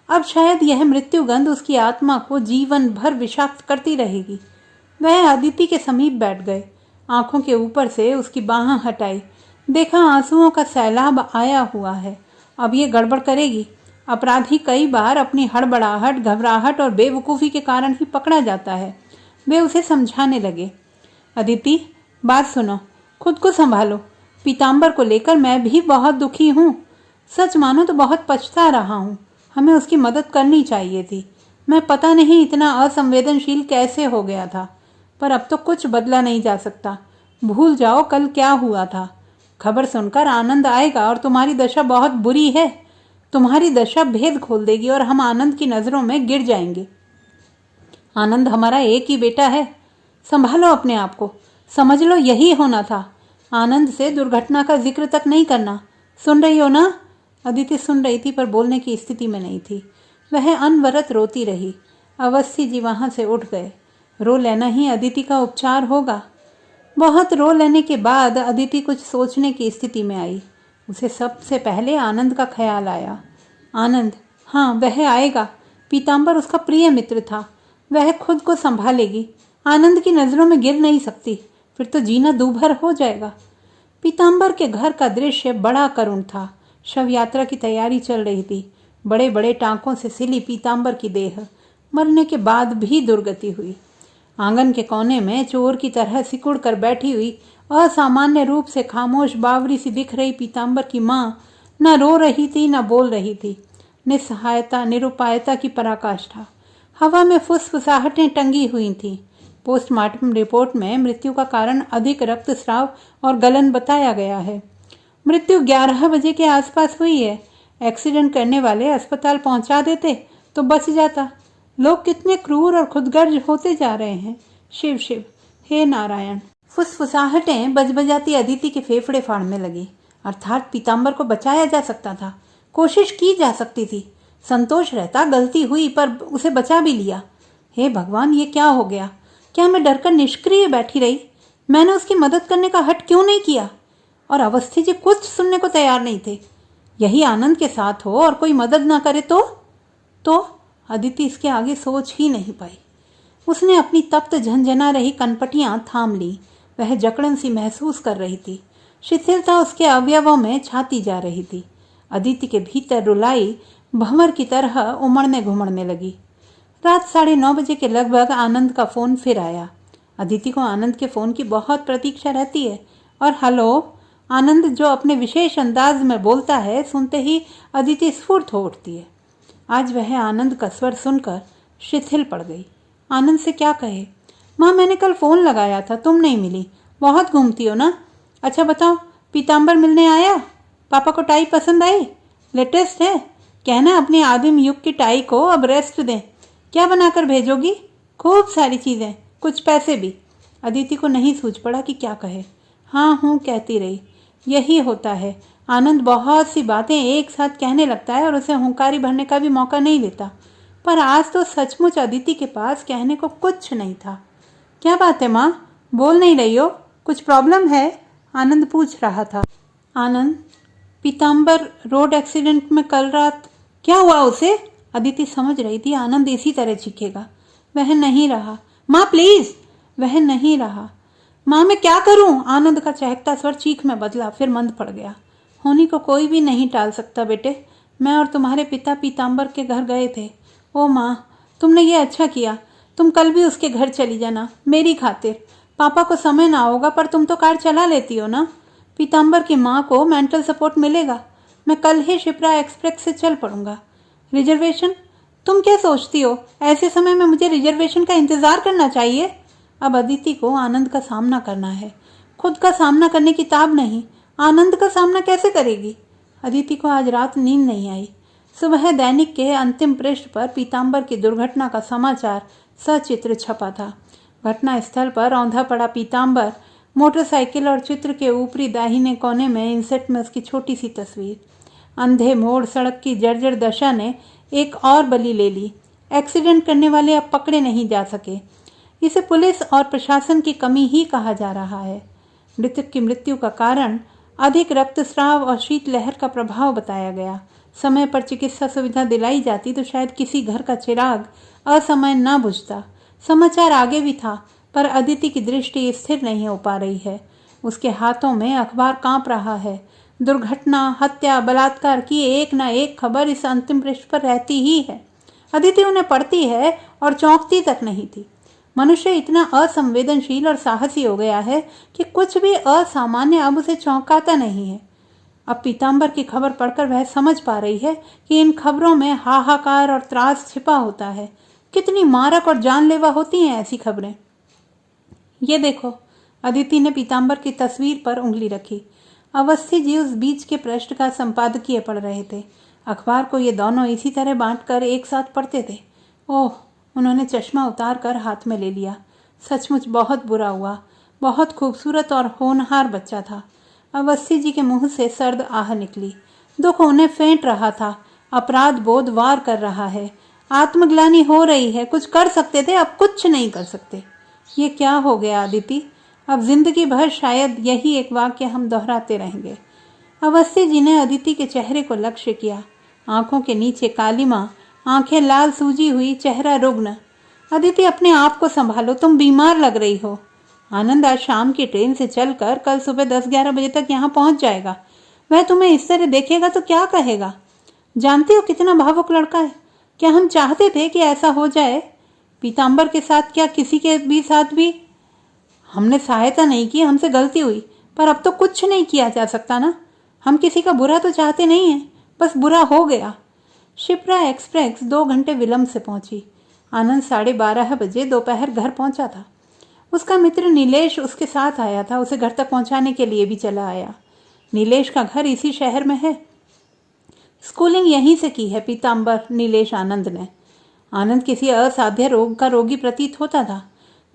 अब शायद यह मृत्यु गंध उसकी आत्मा को जीवन भर विषाक्त करती रहेगी। वह अदिति के समीप बैठ गए। आंखों के ऊपर से उसकी बाहें हटाई। देखा आंसुओं का सैलाब आया हुआ है। अब ये गड़बड़ करेगी। अपराधी कई बार अपनी हड़बड़ाहट, घबराहट और बेवकूफ़ी के कारण ही पकड़ा जाता है। वे उसे समझाने लगे। अदिति, बात सुनो, खुद को संभालो। पीताम्बर को लेकर मैं भी बहुत दुखी हूँ। सच मानो तो बहुत पछता रहा हूँ। हमें उसकी मदद करनी चाहिए थी। मैं पता नहीं इतना असंवेदनशील कैसे हो गया था, पर अब तो कुछ बदला नहीं जा सकता। भूल जाओ कल क्या हुआ था। खबर सुनकर आनंद आएगा और तुम्हारी दशा बहुत बुरी है। तुम्हारी दशा भेद खोल देगी और हम आनंद की नज़रों में गिर जाएंगे। आनंद हमारा एक ही बेटा है। संभालो अपने आप को। समझ लो यही होना था। आनंद से दुर्घटना का जिक्र तक नहीं करना। सुन रही हो ना? अदिति सुन रही थी पर बोलने की स्थिति में नहीं थी। वह अनवरत रोती रही। अवस्थी जी वहां से उठ गए। रो लेना ही अदिति का उपचार होगा। बहुत रो लेने के बाद अदिति कुछ सोचने की स्थिति में आई। उसे सबसे पहले आनंद का ख्याल आया। आनंद, हाँ वह आएगा। पीताम्बर उसका प्रिय मित्र था। वह खुद को संभालेगी। आनंद की नज़रों में गिर नहीं सकती, फिर तो जीना दूभर हो जाएगा। पीताम्बर के घर का दृश्य बड़ा करुण था। शव यात्रा की तैयारी चल रही थी। बड़े बड़े टांकों से सिली पीताम्बर की देह मरने के बाद भी दुर्गति हुई। आंगन के कोने में चोर की तरह सिकुड़ कर बैठी हुई असामान्य रूप से खामोश बावरी सी दिख रही पीताम्बर की माँ न रो रही थी न बोल रही थी। निस्सहायता, निरुपायता की पराकाष्ठा। हवा में फुसफुसाहटें टंगी हुई थीं। पोस्टमार्टम रिपोर्ट में मृत्यु का कारण अधिक रक्तस्राव और गलन बताया गया है। मृत्यु 11 बजे के आसपास हुई है। एक्सीडेंट करने वाले अस्पताल पहुंचा देते तो बच जाता। लोग कितने क्रूर और खुदगर्ज होते जा रहे हैं। शिव शिव, हे नारायण। फुसफुसाहटें बजबजाती अदिति के फेफड़े फाड़ने लगी। अर्थात पीताम्बर को बचाया जा सकता था। कोशिश की जा सकती थी। संतोष रहता गलती हुई पर उसे बचा भी लिया। हे भगवान, ये क्या हो गया? क्या मैं डरकर निष्क्रिय बैठी रही? मैंने उसकी मदद करने का हट क्यों नहीं किया? और अवस्थी जी कुछ सुनने को तैयार नहीं थे। यही आनंद के साथ हो और कोई मदद ना करे तो अदिति इसके आगे सोच ही नहीं पाई। उसने अपनी तप्त झंझना रही कनपटियां थाम ली। वह जकड़न सी महसूस कर रही थी। शिथिलता उसके अवयवों में छाती जा रही थी। अदिति के भीतर रुलाई भंवर की तरह उमड़ने घुमड़ने लगी। रात 9:30 बजे के लगभग आनंद का फ़ोन फिर आया। अदिति को आनंद के फ़ोन की बहुत प्रतीक्षा रहती है। और हेलो, आनंद जो अपने विशेष अंदाज में बोलता है, सुनते ही अदिति स्फूर्त हो उठती है। आज वह आनंद का स्वर सुनकर शिथिल पड़ गई। आनंद से क्या कहे? माँ, मैंने कल फ़ोन लगाया था, तुम नहीं मिली। बहुत घूमती हो ना। अच्छा बताओ, पीताम्बर मिलने आया? पापा को टाई पसंद आई? लेटेस्ट है? कहना अपने आदिम युग की टाई को अब रेस्ट दें। क्या बनाकर भेजोगी? खूब सारी चीज़ें, कुछ पैसे भी। अदिति को नहीं सूझ पड़ा कि क्या कहे। हाँ हूँ कहती रही। यही होता है। आनंद बहुत सी बातें एक साथ कहने लगता है और उसे हुंकारी भरने का भी मौका नहीं देता। पर आज तो सचमुच अदिति के पास कहने को कुछ नहीं था। क्या बात है माँ, बोल नहीं रही हो? कुछ प्रॉब्लम है? आनंद पूछ रहा था। आनंद, पीताम्बर रोड एक्सीडेंट में कल रात। क्या हुआ उसे? अदिति समझ रही थी आनंद इसी तरह चीखेगा। वह नहीं रहा। माँ प्लीज। वह नहीं रहा। माँ मैं क्या करूं? आनंद का चहकता स्वर चीख में बदला, फिर मंद पड़ गया। होनी को कोई भी नहीं टाल सकता बेटे। मैं और तुम्हारे पिता पीताम्बर के घर गए थे। ओ माँ, तुमने ये अच्छा किया। तुम कल भी उसके घर चली जाना, मेरी खातिर। पापा को समय ना होगा पर तुम तो कार चला लेती हो ना। पीताम्बर की माँ को मेंटल सपोर्ट मिलेगा। मैं कल ही शिप्रा एक्सप्रेस से चल पड़ूंगा। रिजर्वेशन? तुम क्या सोचती हो, ऐसे समय में मुझे रिजर्वेशन का इंतज़ार करना चाहिए? अब अदिति को आनंद का सामना करना है। खुद का सामना करने की ताब नहीं। आनंद का सामना कैसे करेगी? अदिति को आज रात नींद नहीं आई। सुबह दैनिक के अंतिम पृष्ठ पर पीताम्बर की दुर्घटना का समाचार सचित्र छपा था। घटना स्थल पर औंधा पड़ा पीताम्बर, मोटरसाइकिल और चित्र के ऊपरी दाहिने कोने में इंसेट में उसकी छोटी सी तस्वीर। अंधे मोड़ सड़क की जर्जर दशा ने एक और बलि ले ली। एक्सीडेंट करने वाले अब पकड़े नहीं जा सके। इसे पुलिस और प्रशासन की कमी ही कहा जा रहा है। मृतक की मृत्यु का कारण अधिक रक्तस्राव और शीतलहर का प्रभाव बताया गया। समय पर चिकित्सा सुविधा दिलाई जाती तो शायद किसी घर का चिराग असमय न बुझता। समाचार आगे भी था, पर अदिति की दृष्टि स्थिर नहीं हो पा रही है। उसके हाथों में अखबार कांप रहा है। दुर्घटना, हत्या, बलात्कार की एक न एक खबर इस अंतिम पृष्ठ पर रहती ही है। अदिति उन्हें पढ़ती है और चौंकती तक नहीं थी। मनुष्य इतना असंवेदनशील और साहसी हो गया है कि कुछ भी असामान्य अब उसे चौंकाता नहीं है। अब पीताम्बर की खबर पढ़कर वह समझ पा रही है कि इन खबरों में हाहाकार और त्रास छिपा होता है। कितनी मारक और जानलेवा होती हैं ऐसी खबरें। ये देखो, अदिति ने पीताम्बर की तस्वीर पर उंगली रखी। अवस्थी जी उस बीच के पृष्ठ का संपादकीय पढ़ रहे थे। अखबार को ये दोनों इसी तरह बांटकर एक साथ पढ़ते थे। ओह, उन्होंने चश्मा उतार कर हाथ में ले लिया। सचमुच बहुत बुरा हुआ। बहुत खूबसूरत और होनहार बच्चा था। अवस्थी जी के मुंह से सर्द आह निकली। दुख उन्हें फेंट रहा था। अपराध बोध वार कर रहा है। आत्मग्लानि हो रही है। कुछ कर सकते थे, अब कुछ नहीं कर सकते। ये क्या हो गया अदिति? अब जिंदगी भर शायद यही एक वाक्य हम दोहराते रहेंगे। अवस्थी जी ने अदिति के चेहरे को लक्ष्य किया। आंखों के नीचे कालिमा, आंखें लाल सूजी हुई, चेहरा रुग्ण। अदिति, अपने आप को संभालो, तुम बीमार लग रही हो। आनंद आज शाम की ट्रेन से चलकर कल सुबह 10-11 बजे तक यहाँ पहुंच जाएगा। वह तुम्हें इस तरह देखेगा तो क्या कहेगा? जानती हो कितना भावुक लड़का है। क्या हम चाहते थे कि ऐसा हो जाए? पीताम्बर के साथ क्या किसी के भी साथ भी? हमने सहायता नहीं की, हमसे गलती हुई, पर अब तो कुछ नहीं किया जा सकता ना। हम किसी का बुरा तो चाहते नहीं हैं, बस बुरा हो गया। शिप्रा एक्सप्रेस 2 घंटे विलंब से पहुंची। आनंद 12:30 बजे दोपहर घर पहुंचा था। उसका मित्र नीलेश उसके साथ आया था। उसे घर तक पहुंचाने के लिए भी चला आया। नीलेश का घर इसी शहर में है। स्कूलिंग यहीं से की है पीताम्बर, नीलेश, आनंद ने। आनंद किसी असाध्य रोग का रोगी प्रतीत होता था।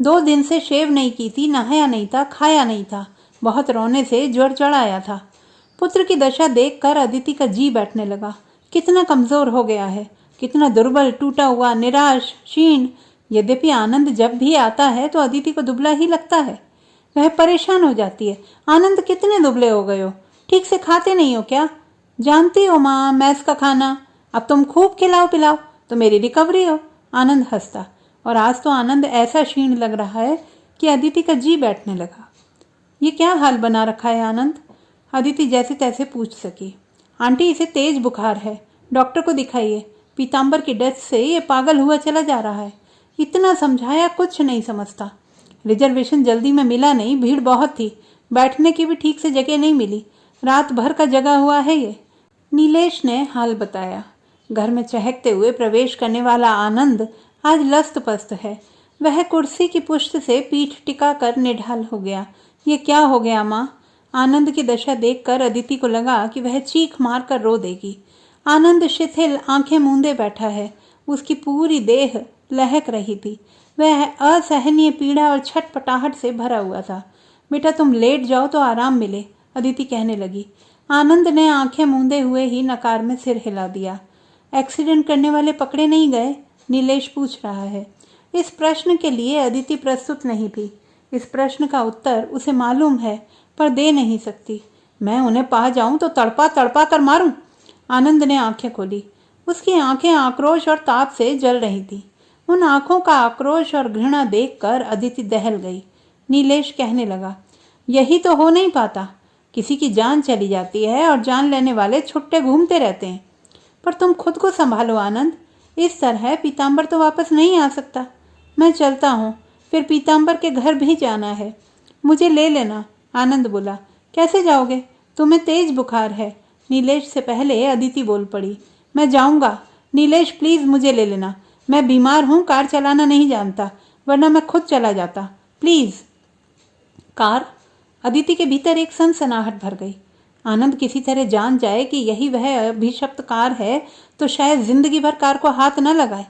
2 दिन से शेव नहीं की थी, नहाया नहीं था, खाया नहीं था। बहुत रोने से ज्वर चढ़ आया था। पुत्र की दशा देखकर अदिति का जी बैठने लगा। कितना कमजोर हो गया है, कितना दुर्बल, टूटा हुआ, निराश, क्षीण। यद्यपि आनंद जब भी आता है तो अदिति को दुबला ही लगता है। वह परेशान हो जाती है। आनंद, कितने दुबले हो गए हो, ठीक से खाते नहीं हो क्या? जानती हो माँ, मैस का खाना। अब तुम खूब खिलाओ पिलाओ तो मेरी रिकवरी हो। आनंद हंसता। और आज तो आनंद ऐसा क्षीण लग रहा है कि अदिति का जी बैठने लगा। ये क्या हाल बना रखा है आनंद? अदिति जैसे तैसे पूछ सकी। आंटी, इसे तेज बुखार है, डॉक्टर को दिखाइए। पीताम्बर की डेथ से ये पागल हुआ चला जा रहा है। इतना समझाया, कुछ नहीं समझता। रिजर्वेशन जल्दी में मिला नहीं, भीड़ बहुत थी, बैठने की भी ठीक से जगह नहीं मिली। रात भर का जगा हुआ है ये। नीलेश ने हाल बताया। घर में चहकते हुए प्रवेश करने वाला आनंद आज लस्त पस्त है। वह कुर्सी की पुष्ट से पीठ टिका कर निढाल हो गया। ये क्या हो गया माँ? आनंद की दशा देखकर अदिति को लगा कि वह चीख मार कर रो देगी। आनंद शिथिल आंखें मूंदे बैठा है। उसकी पूरी देह लहक रही थी। वह असहनीय पीड़ा और छटपटाहट से भरा हुआ था। बेटा, तुम लेट जाओ तो आराम मिले, अदिति कहने लगी। आनंद ने आंखें मूंदे हुए ही नकार में सिर हिला दिया। एक्सीडेंट करने वाले पकड़े नहीं गए? नीलेश पूछ रहा है। इस प्रश्न के लिए अदिति प्रस्तुत नहीं थी। इस प्रश्न का उत्तर उसे मालूम है, पर दे नहीं सकती। मैं उन्हें पा जाऊं तो तड़पा तड़पा कर मारूं। आनंद ने आंखें खोली। उसकी आंखें आक्रोश और ताप से जल रही थी। उन आंखों का आक्रोश और घृणा देखकर अदिति दहल गई। नीलेश कहने लगा, यही तो हो नहीं पाता। किसी की जान चली जाती है और जान लेने वाले छुट्टे घूमते रहते हैं। पर तुम खुद को संभालो आनंद। इस तरह पीताम्बर तो वापस नहीं आ सकता। मैं चलता हूँ, फिर पीताम्बर के घर भी जाना है। मुझे ले लेना, आनंद बोला। कैसे जाओगे? तुम्हें तेज बुखार है। नीलेश से पहले अदिति बोल पड़ी। मैं जाऊंगा। नीलेश, प्लीज मुझे ले लेना। मैं बीमार हूँ, कार चलाना नहीं जानता, वरना मैं खुद चला जाता। प्लीज। कार? अदिति के भीतर एक सनसनाहट भर गई। आनंद किसी तरह जान जाए कि यही वह अभिशप्त कार है तो शायद जिंदगी भर कार को हाथ न लगाए।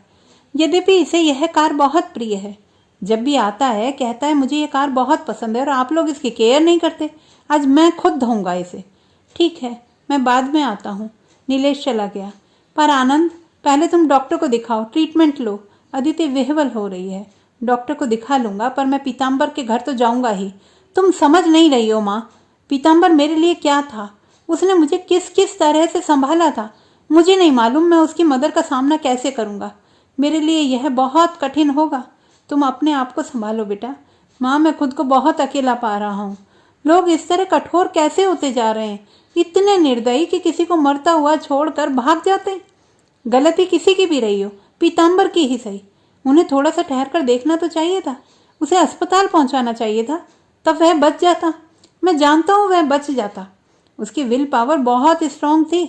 यद्यपि इसे यह कार बहुत प्रिय है। जब भी आता है कहता है, मुझे ये कार बहुत पसंद है और आप लोग इसकी केयर नहीं करते। आज मैं खुद धोऊंगा इसे। ठीक है, मैं बाद में आता हूँ। नीलेश चला गया। पर आनंद, पहले तुम डॉक्टर को दिखाओ, ट्रीटमेंट लो। अदिति विह्वल हो रही है। डॉक्टर को दिखा लूंगा, पर मैं पीताम्बर के घर तो जाऊंगा ही। तुम समझ नहीं रही हो माँ। पीताम्बर मेरे लिए क्या था? उसने मुझे किस किस तरह से संभाला था, मुझे नहीं मालूम। मैं उसकी मदर का सामना कैसे करूंगा? मेरे लिए यह बहुत कठिन होगा। तुम अपने आप को संभालो बेटा। माँ, मैं खुद को बहुत अकेला पा रहा हूँ। लोग इस तरह कठोर कैसे होते जा रहे हैं? इतने निर्दयी कि किसी को मरता हुआ छोड़कर भाग जाते। गलती किसी की भी रही हो, पीताम्बर की ही सही। उन्हें थोड़ा सा ठहर कर देखना तो चाहिए था, उसे अस्पताल पहुंचाना चाहिए था, तब वह बच जाता। मैं जानता हूँ वह बच जाता। उसकी विल पावर बहुत स्ट्रांग थी।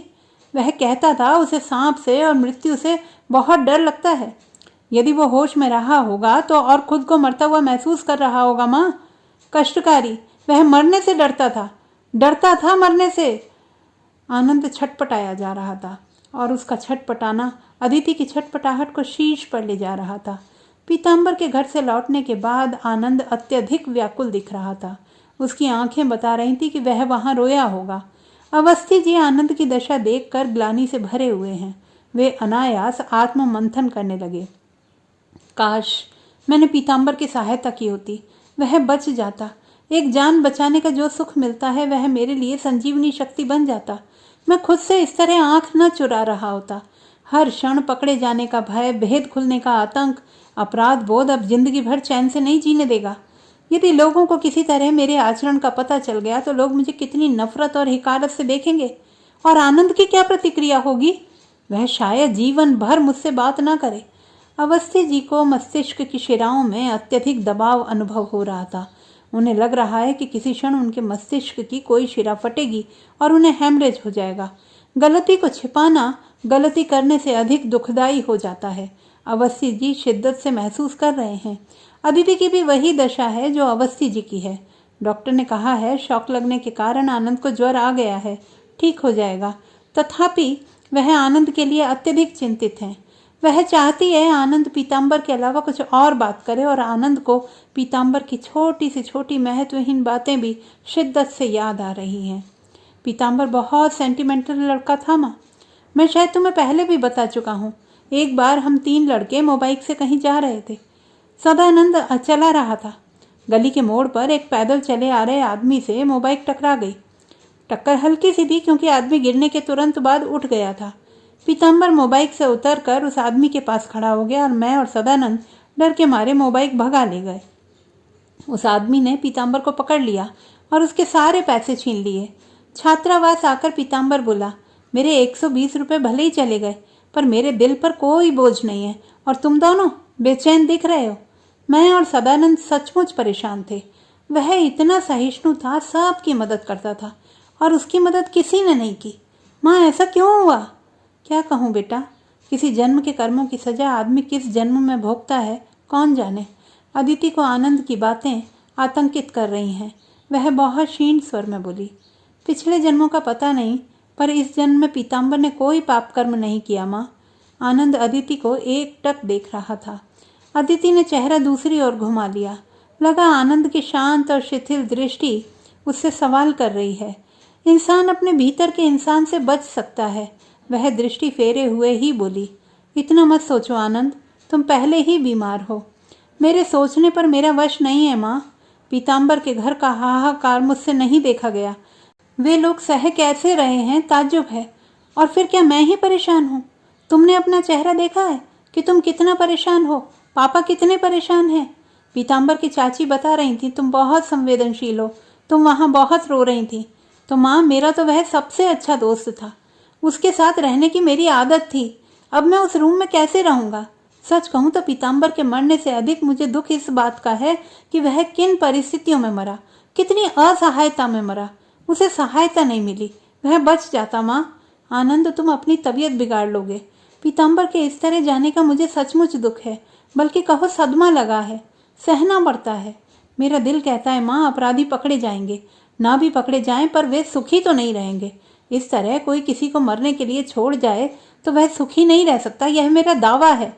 वह कहता था उसे सांप से और मृत्यु से बहुत डर लगता है। यदि वो होश में रहा होगा तो और खुद को मरता हुआ महसूस कर रहा होगा माँ। कष्टकारी, वह मरने से डरता था मरने से। आनंद छटपटाया जा रहा था और उसका छटपटाना अदिति की छटपटाहट को शीर्ष पर ले जा रहा था। पीताम्बर के घर से लौटने के बाद आनंद अत्यधिक व्याकुल दिख रहा था। उसकी आंखें बता रही थी कि वह वहां रोया होगा। अवस्थी जी आनंद की दशा देखकर ग्लानि से भरे हुए हैं। वे अनायास आत्म मंथन करने लगे। काश मैंने पीताम्बर की सहायता की होती, वह बच जाता। एक जान बचाने का जो सुख मिलता है वह मेरे लिए संजीवनी शक्ति बन जाता। मैं खुद से इस तरह आंख न चुरा रहा होता। हर क्षण पकड़े जाने का भय, भेद खुलने का आतंक, अपराध बोध अब जिंदगी भर चैन से नहीं जीने देगा। यदि लोगों को किसी तरह मेरे आचरण का पता चल गया तो लोग मुझे कितनी नफरत और हिकारत से देखेंगे। और आनंद की क्या प्रतिक्रिया होगी? वह शायद जीवन भर मुझसे बात ना करे। अवस्थी जी को मस्तिष्क की शिराओं में अत्यधिक दबाव अनुभव हो रहा था। उन्हें लग रहा है कि किसी क्षण उनके मस्तिष्क की कोई शिरा फटेगी और उन्हें हेमरेज हो जाएगा। गलती को छिपाना गलती करने से अधिक दुखदायी हो जाता है। अवस्थी जी शिद्दत से महसूस कर रहे हैं। अदिति की भी वही दशा है जो अवस्थी जी की है। डॉक्टर ने कहा है शॉक लगने के कारण आनंद को ज्वर आ गया है, ठीक हो जाएगा। तथापि वह आनंद के लिए अत्यधिक चिंतित हैं। वह चाहती है आनंद पीताम्बर के अलावा कुछ और बात करे और आनंद को पीताम्बर की छोटी से छोटी महत्वहीन बातें भी शिद्दत से याद आ रही हैं। पीताम्बर बहुत सेंटिमेंटल लड़का था माँ। मैं शायद तुम्हें पहले भी बता चुका हूँ। एक बार हम 3 लड़के मोबाइल से कहीं जा रहे थे। सदानंद चला रहा था। गली के मोड़ पर एक पैदल चले आ रहे आदमी से मोबाइल टकरा गई। टक्कर हल्की सी थी क्योंकि आदमी गिरने के तुरंत बाद उठ गया था। पीताम्बर मोबाइल से उतरकर उस आदमी के पास खड़ा हो गया और मैं और सदानंद डर के मारे मोबाइल भगा ले गए। उस आदमी ने पीताम्बर को पकड़ लिया और उसके सारे पैसे छीन लिए। छात्रावास आकर पीताम्बर बोला, मेरे 120 रुपये भले ही चले गए पर मेरे दिल पर कोई बोझ नहीं है और तुम दोनों बेचैन दिख रहे हो। मैं और सदानंद सचमुच परेशान थे। वह इतना सहिष्णु था, सबकी मदद करता था और उसकी मदद किसी ने नहीं की। माँ ऐसा क्यों हुआ? क्या कहूँ बेटा, किसी जन्म के कर्मों की सजा आदमी किस जन्म में भोगता है कौन जाने। अदिति को आनंद की बातें आतंकित कर रही हैं। वह बहुत क्षीण स्वर में बोली, पिछले जन्मों का पता नहीं पर इस जन्म में पीताम्बर ने कोई पाप कर्म नहीं किया माँ। आनंद अदिति को एकटक देख रहा था। अदिति ने चेहरा दूसरी ओर घुमा लिया। लगा आनंद की शांत और शिथिल दृष्टि उससे सवाल कर रही है। इंसान अपने भीतर के इंसान से बच सकता है। वह दृष्टि फेरे हुए ही बोली, इतना मत सोचो आनंद, तुम पहले ही बीमार हो। मेरे सोचने पर मेरा वश नहीं है माँ। पीताम्बर के घर का हाहाकार मुझसे नहीं देखा गया। वे लोग सह कैसे रहे हैं ताज्जुब है। और फिर क्या मैं ही परेशान हूँ? तुमने अपना चेहरा देखा है कि तुम कितना परेशान हो? पापा कितने परेशान हैं? पीताम्बर की चाची बता रही थी तुम बहुत संवेदनशील हो, तुम वहाँ बहुत रो रही थी। तो माँ मेरा तो वह सबसे अच्छा दोस्त था, उसके साथ रहने की मेरी आदत थी। अब मैं उस रूम में कैसे रहूँगा? सच कहूँ तो पीताम्बर के मरने से अधिक मुझे दुख इस बात का है कि वह किन परिस्थितियों में मरा, कितनी असहायता में मरा। उसे सहायता नहीं मिली, वह बच जाता। माँ आनंद तुम अपनी तबीयत बिगाड़ लोगे। पीताम्बर के इस तरह जाने का मुझे सचमुच दुख है, बल्कि कहो सदमा लगा है, सहना पड़ता है। मेरा दिल कहता है माँ अपराधी पकड़े जाएंगे, ना भी पकड़े जाएं पर वे सुखी तो नहीं रहेंगे। इस तरह कोई किसी को मरने के लिए छोड़ जाए तो वह सुखी नहीं रह सकता, यह मेरा दावा है।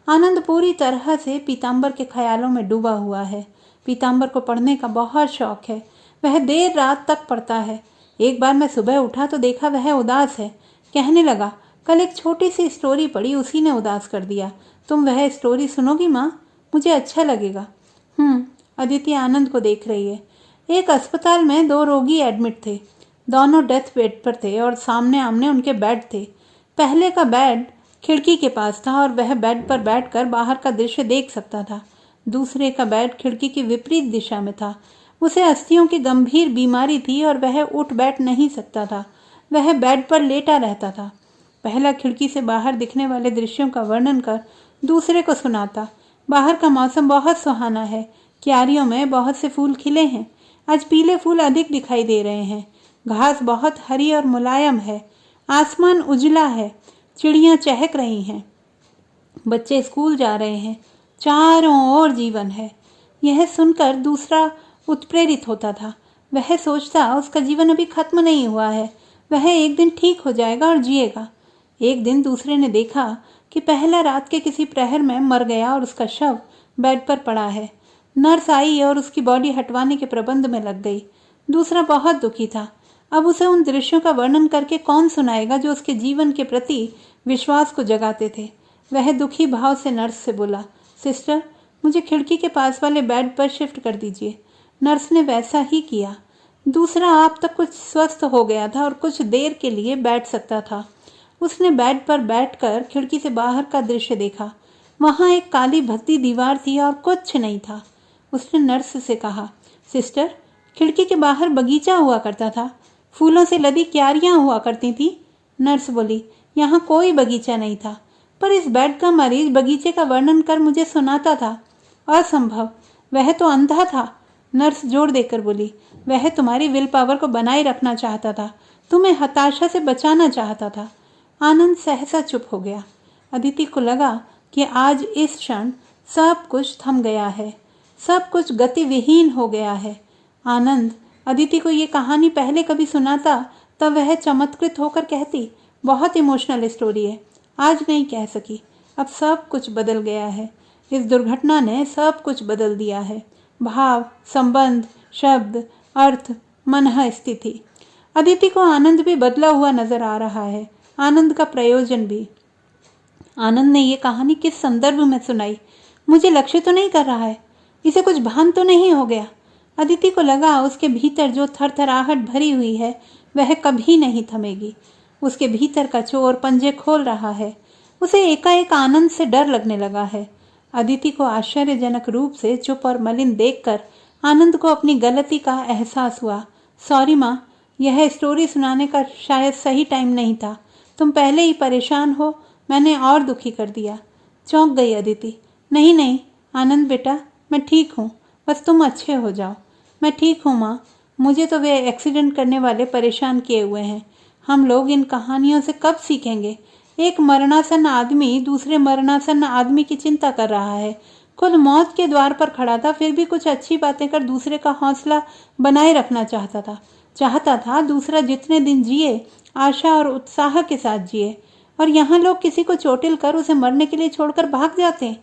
आनंद पूरी तरह से पीताम्बर के ख्यालों में डूबा हुआ है। पीताम्बर को पढ़ने का बहुत शौक है, वह देर रात तक पढ़ता है। एक बार मैं सुबह उठा तो देखा वह उदास है। कहने लगा, कल एक छोटी सी स्टोरी पढ़ी, उसी ने उदास कर दिया। तुम वह स्टोरी सुनोगी माँ? मुझे अच्छा लगेगा। अदिति आनंद को देख रही है। एक अस्पताल में 2 रोगी एडमिट थे। दोनों डेथ बेड पर थे और सामने आमने उनके बेड थे। पहले का बेड खिड़की के पास था और वह बेड पर बैठकर बाहर का दृश्य देख सकता था। दूसरे का बेड खिड़की की विपरीत दिशा में था। उसे अस्थियों की गंभीर बीमारी थी और वह उठ बैठ नहीं सकता था। वह बेड पर लेटा रहता था। पहला खिड़की से बाहर दिखने वाले दृश्यों का वर्णन कर दूसरे को सुनाता। बाहर का मौसम बहुत सुहाना है। क्यारियों में बहुत से फूल खिले हैं। आज पीले फूल अधिक दिखाई दे रहे हैं। घास बहुत हरी और मुलायम है। आसमान उजला है। चिड़ियां चहक रही हैं। बच्चे स्कूल जा रहे हैं। चारों ओर जीवन है। यह सुनकर दूसरा उत्प्रेरित होता था। वह सोचता उसका जीवन अभी खत्म नहीं हुआ है। वह एक दिन ठीक हो जाएगा और जिएगा। एक दिन दूसरे ने देखा कि पहला रात के किसी प्रहर में मर गया और उसका शव बेड पर पड़ा है। नर्स आई और उसकी बॉडी हटवाने के प्रबंध में लग गई। दूसरा बहुत दुखी था। अब उसे उन दृश्यों का वर्णन करके कौन सुनाएगा जो उसके जीवन के प्रति विश्वास को जगाते थे। वह दुखी भाव से नर्स से बोला, सिस्टर, मुझे खिड़की के पास वाले बेड पर शिफ्ट कर दीजिए। नर्स ने वैसा ही किया। दूसरा आप तक कुछ स्वस्थ हो गया था और कुछ देर के लिए बैठ सकता था। उसने बेड पर बैठकर खिड़की से बाहर का दृश्य देखा। वहां एक काली भद्दी दीवार थी और कुछ नहीं था। उसने नर्स से कहा, सिस्टर, खिड़की के बाहर बगीचा हुआ करता था। फूलों से लदी क्यारियां हुआ करती थी। नर्स बोली, यहाँ कोई बगीचा नहीं था, पर इस बेड का मरीज बगीचे का वर्णन कर मुझे सुनाता था। असंभव, वह तो अंधा था। नर्स जोर देकर बोली, वह तुम्हारी विल पावर को बनाए रखना चाहता था, तुम्हें हताशा से बचाना चाहता था। आनंद सहसा चुप हो गया। अदिति को लगा कि आज इस क्षण सब कुछ थम गया है, सब कुछ गतिविहीन हो गया है। आनंद अदिति को ये कहानी पहले कभी सुनाता तब वह चमत्कृत होकर कहती, बहुत इमोशनल स्टोरी है। आज नहीं कह सकी। अब सब कुछ बदल गया है। इस दुर्घटना ने सब कुछ बदल दिया है। भाव, संबंध, शब्द, अर्थ, मनः स्थिति। अदिति को आनंद भी बदला हुआ नजर आ रहा है, आनंद का प्रयोजन भी। आनंद ने ये कहानी किस संदर्भ में सुनाई? मुझे लक्ष्य तो नहीं कर रहा है? इसे कुछ भान तो नहीं हो गया? अदिति को लगा उसके भीतर जो थरथराहट भरी हुई है वह कभी नहीं थमेगी। उसके भीतर का चोर पंजे खोल रहा है। उसे एकाएक आनंद से डर लगने लगा है। अदिति को आश्चर्यजनक रूप से चुप और मलिन देखकर आनंद को अपनी गलती का एहसास हुआ। सॉरी माँ, यह स्टोरी सुनाने का शायद सही टाइम नहीं था। तुम पहले ही परेशान हो, मैंने और दुखी कर दिया। चौंक गई अदिति। नहीं नहीं आनंद बेटा, मैं ठीक हूँ, बस तुम अच्छे हो जाओ। मैं ठीक हूँ माँ, मुझे तो वे एक्सीडेंट करने वाले परेशान किए हुए हैं। हम लोग इन कहानियों से कब सीखेंगे? एक मरणासन्न आदमी दूसरे मरणासन्न आदमी की चिंता कर रहा है। खुद मौत के द्वार पर खड़ा था, फिर भी कुछ अच्छी बातें कर दूसरे का हौसला बनाए रखना चाहता था दूसरा जितने दिन जिए आशा और उत्साह के साथ जिए। और यहाँ लोग किसी को चोटिल कर उसे मरने के लिए छोड़कर भाग जाते हैं।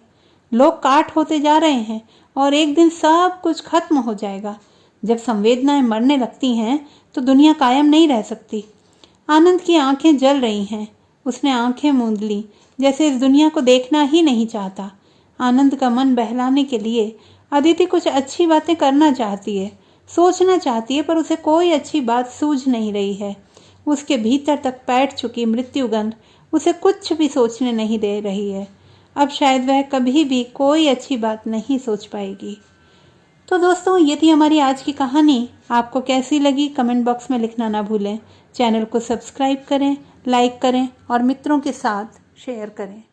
लोग काट होते जा रहे हैं और एक दिन सब कुछ खत्म हो जाएगा। जब संवेदनाएं मरने लगती हैं तो दुनिया कायम नहीं रह सकती। आनंद की आंखें जल रही हैं। उसने आंखें मूंद ली, जैसे इस दुनिया को देखना ही नहीं चाहता। आनंद का मन बहलाने के लिए अदिति कुछ अच्छी बातें करना चाहती है, सोचना चाहती है, पर उसे कोई अच्छी बात सूझ नहीं रही है। उसके भीतर तक बैठ चुकी मृत्युगंध उसे कुछ भी सोचने नहीं दे रही है। अब शायद वह कभी भी कोई अच्छी बात नहीं सोच पाएगी। तो दोस्तों, ये थी हमारी आज की कहानी। आपको कैसी लगी कमेंट बॉक्स में लिखना ना भूलें। चैनल को सब्सक्राइब करें, लाइक करें और मित्रों के साथ शेयर करें।